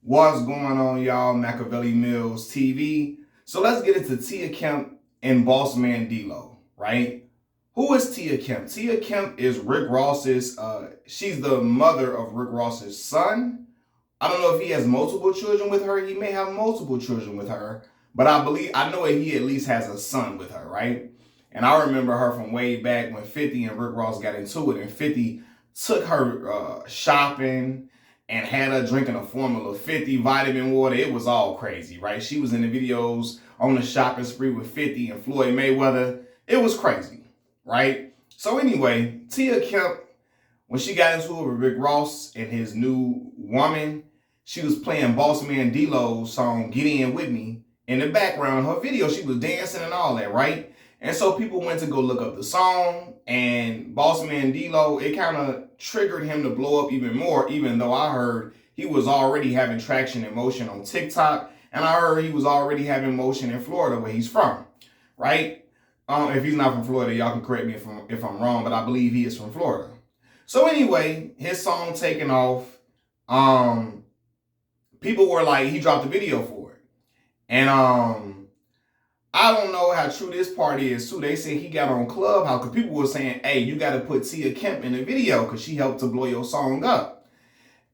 What's going on, y'all? Machiavelli Mills TV. So let's get into Tia Kemp and Bossman Dlow, right? Who is Tia Kemp? Tia Kemp is Rick Ross's, she's the mother of Rick Ross's son. I don't know if he has multiple children with her. He may have multiple children with her, but I know that he at least has a son with her, right? And I remember her from way back when 50 and Rick Ross got into it, and 50 took her shopping and had her drinking a Formula 50 vitamin water. It was all crazy, right? She was in the videos on the shopping spree with 50 and Floyd Mayweather. It was crazy, right? So anyway, Tia Kemp, when she got into it with Rick Ross and his new woman, she was playing Bossman Dlow's song Get In With Me in the background. Her video, she was dancing and all that, right? And so people went to go look up the song, and Bossman Dlow, it kind of triggered him to blow up even more, even though I heard he was already having traction and motion on TikTok, and I heard he was already having motion in Florida, where he's from, right? If he's not from Florida, y'all can correct me if I'm wrong, but I believe he is from Florida. So anyway, his song taking off. People were like, he dropped a video for it. And I don't know how true this part is too. They said he got on Clubhouse because people were saying, hey, you got to put Tia Kemp in the video because she helped to blow your song up.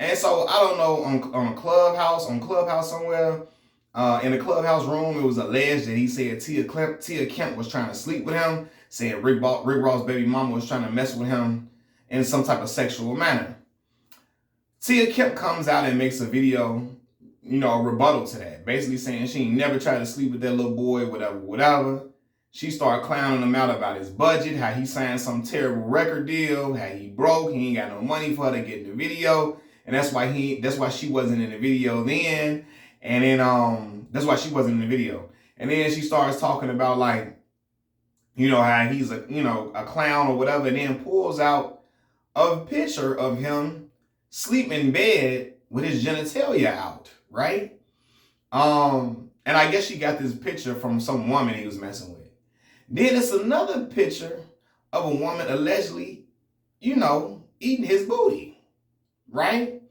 And so I don't know, on Clubhouse somewhere, in the Clubhouse room, it was alleged that he said Tia Kemp was trying to sleep with him, saying Rick Ross' baby mama was trying to mess with him in some type of sexual manner. Tia Kemp comes out and makes a video, a rebuttal to that. Basically saying she ain't never tried to sleep with that little boy, whatever. She started clowning him out about his budget, how he signed some terrible record deal, how he broke, he ain't got no money for her to get in the video. And that's why she wasn't in the video then. And then that's why she wasn't in the video. And then she starts talking about how he's a clown or whatever, and then pulls out a picture of him sleeping in bed with his genitalia out, right? And I guess she got this picture from some woman he was messing with. Then it's another picture of a woman allegedly, eating his booty, right?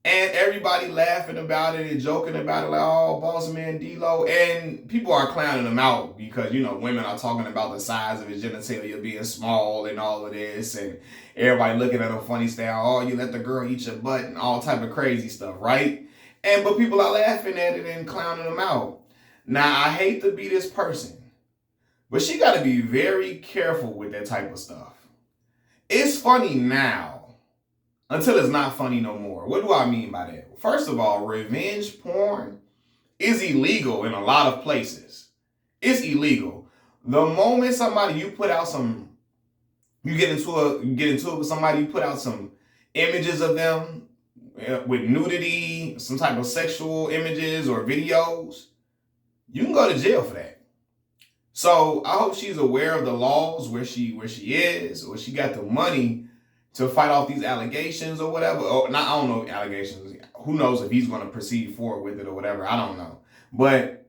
And everybody laughing about it and joking about it, like, oh, Bossman Dlow. And people are clowning him out because, women are talking about the size of his genitalia being small and all of this. And everybody looking at him funny style, oh, you let the girl eat your butt and all type of crazy stuff, right? But people are laughing at it and clowning him out. Now, I hate to be this person, but she got to be very careful with that type of stuff. It's funny now, until it's not funny no more. What do I mean by that? First of all, revenge porn is illegal in a lot of places. It's illegal. The moment you get into it with somebody, you put out some images of them with nudity, some type of sexual images or videos, you can go to jail for that. So I hope she's aware of the laws where she is, or she got the money to fight off these allegations or whatever. I don't know allegations. Who knows if he's going to proceed forward with it or whatever. I don't know. But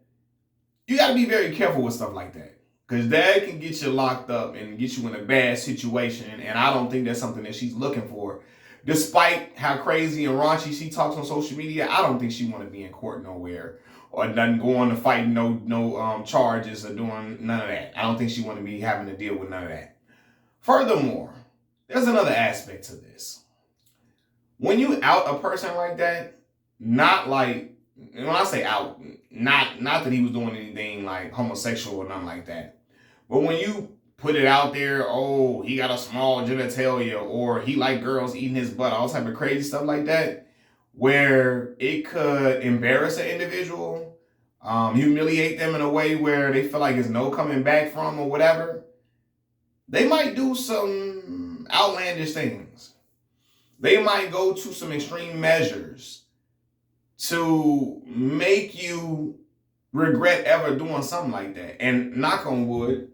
you got to be very careful with stuff like that, because that can get you locked up and get you in a bad situation. And I don't think that's something that she's looking for. Despite how crazy and raunchy she talks on social media, I don't think she want to be in court nowhere or nothing, going to fight no charges or doing none of that. I don't think she want to be having to deal with none of that. Furthermore, there's another aspect to this. When you out a person like that, not like, when I say out, not that he was doing anything like homosexual or nothing like that, but when you put it out there, oh, he got a small genitalia, or he like girls eating his butt, all type of crazy stuff like that, where it could embarrass an individual, humiliate them in a way where they feel like there's no coming back from or whatever, they might do some outlandish things. They might go to some extreme measures to make you regret ever doing something like that. And knock on wood,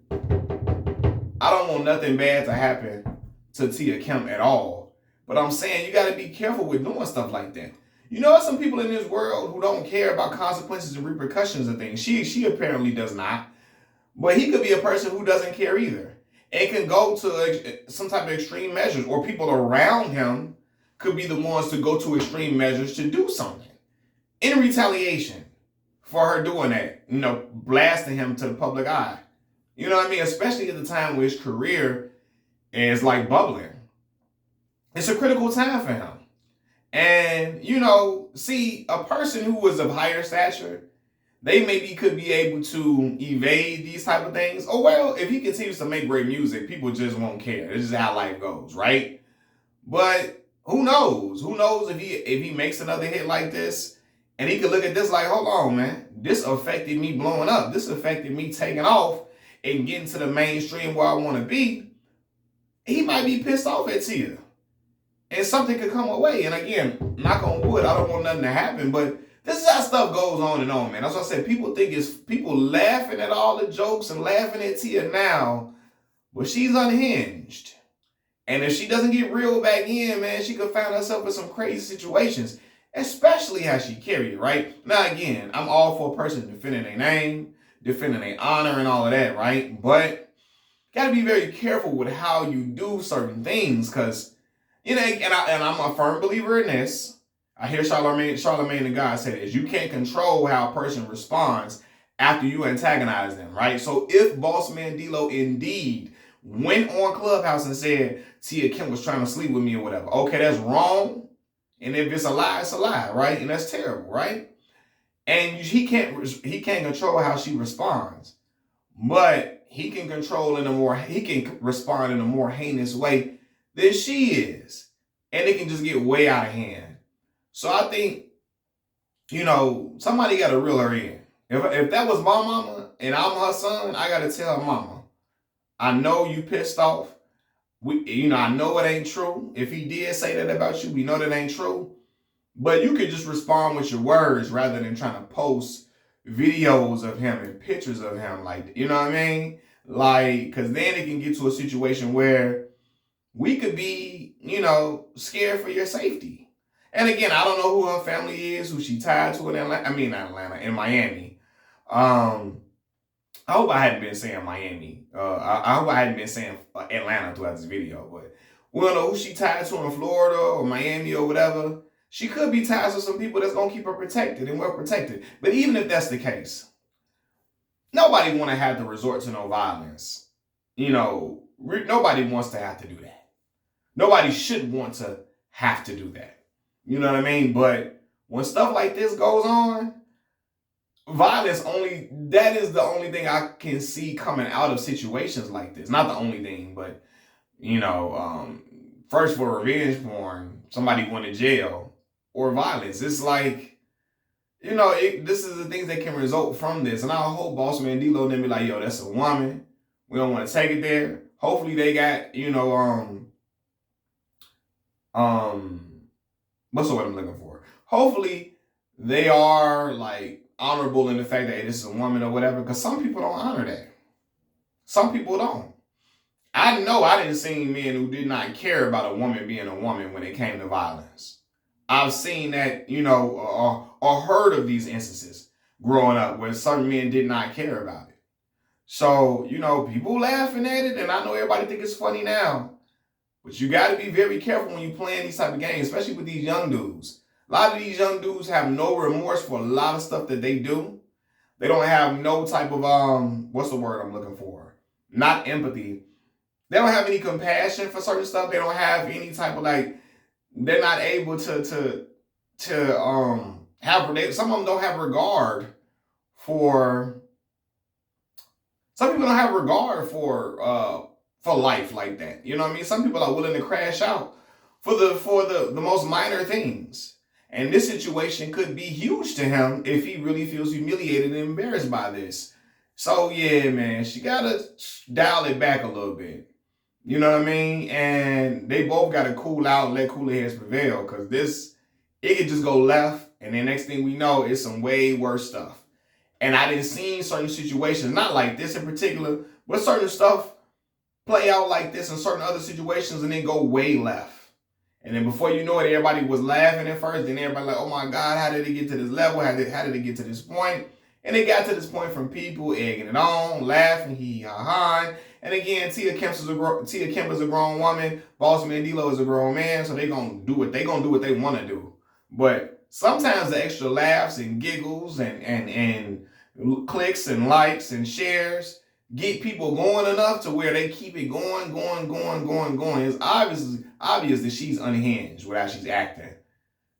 I don't want nothing bad to happen to Tia Kemp at all. But I'm saying you got to be careful with doing stuff like that. There's some people in this world who don't care about consequences and repercussions of things. She apparently does not. But he could be a person who doesn't care either. And can go to some type of extreme measures, or people around him could be the ones to go to extreme measures to do something. in retaliation for her doing that, blasting him to the public eye. You know what I mean? Especially at the time where his career is like bubbling. It's a critical time for him. And, see, a person who was of higher stature, they maybe could be able to evade these type of things. Oh, well, if he continues to make great music, people just won't care. This is how life goes, right? But who knows? Who knows if he makes another hit like this, and he could look at this like, hold on, man. This affected me blowing up. This affected me taking off and getting to the mainstream where I want to be. He might be pissed off at Tia. And something could come away. And again, knock on wood, I don't want nothing to happen, but this is how stuff goes on and on, man. That's what I said. People think it's people laughing at all the jokes and laughing at Tia now, but she's unhinged. And if she doesn't get reeled back in, man, she could find herself in some crazy situations, especially how she carried it, right? Now, again, I'm all for a person defending their name, defending their honor and all of that, right? But got to be very careful with how you do certain things, because and I'm a firm believer in this. I hear Charlamagne the God say this. You can't control how a person responds after you antagonize them, right? So if Bossman Dlow indeed went on Clubhouse and said Tia Kemp was trying to sleep with me or whatever, okay, that's wrong. And if it's a lie, right? And that's terrible, right? And he can't control how she responds, but he can respond in a more heinous way than she is. And it can just get way out of hand. So I think, somebody got to reel her in. If that was my mama and I'm her son, I got to tell her, mama, I know you pissed off. I know it ain't true. If he did say that about you, we know that ain't true. But you could just respond with your words rather than trying to post videos of him and pictures of him. Like, you know what I mean? Like, because then it can get to a situation where we could be, scared for your safety. And again, I don't know who her family is, who she tied to in in Miami. I hope I hadn't been saying Miami. I hope I hadn't been saying Atlanta throughout this video. But we don't know who she tied to in Florida or Miami or whatever. She could be tied to some people that's going to keep her protected and well protected. But even if that's the case, nobody want to have to resort to no violence. Nobody wants to have to do that. Nobody should want to have to do that. You know what I mean? But when stuff like this goes on, that is the only thing I can see coming out of situations like this. Not the only thing, but, first for revenge porn, somebody went to jail, or violence. It's like, this is the things that can result from this. And I hope Bossman Dlow then be like, yo, that's a woman. We don't want to take it there. Hopefully they got, what's the word I'm looking for? Hopefully they are like honorable in the fact that, hey, this is a woman or whatever, because some people don't honor that. Some people don't. I know I didn't see men who did not care about a woman being a woman when it came to violence. I've seen that, or heard of these instances growing up where certain men did not care about it. So, people laughing at it, and I know everybody think it's funny now. But you got to be very careful when you playing these type of games, especially with these young dudes. A lot of these young dudes have no remorse for a lot of stuff that they do. They don't have no type of, what's the word I'm looking for? Not empathy. They don't have any compassion for certain stuff. They don't have any type of they're not able to have, some of them don't have regard for, some people don't have regard for life like that. You know what I mean? Some people are willing to crash out for the most minor things. And this situation could be huge to him if he really feels humiliated and embarrassed by this. So yeah, man, she gotta dial it back a little bit. You know what I mean? And they both gotta cool out and let cooler heads prevail, because it could just go left, and then next thing we know, it's some way worse stuff. And I didn't see certain situations, not like this in particular, but certain stuff play out like this in certain other situations and then go way left. And then before you know it, everybody was laughing at first. Then everybody like, oh my God, how did it get to this level? How did it get to this point? And it got to this point from people egging it on, laughing, hee-ha-ha. And again, Tia Kemp is a grown woman. Bossman Dlow is a grown man. So they're going to do what they want to do. But sometimes the extra laughs and giggles and clicks and likes and shares get people going enough to where they keep it going. It's obvious that she's unhinged with how she's acting.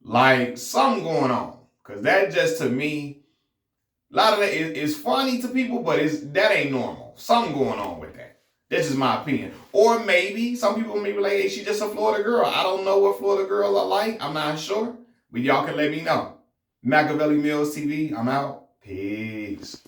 Like something going on. Cause that just to me, a lot of that is funny to people, but that ain't normal. Something going on with that. This is my opinion. Or maybe some people may be like, hey, she's just a Florida girl. I don't know what Florida girls are like. I'm not sure. But y'all can let me know. Machiavelli Mills TV, I'm out. Peace.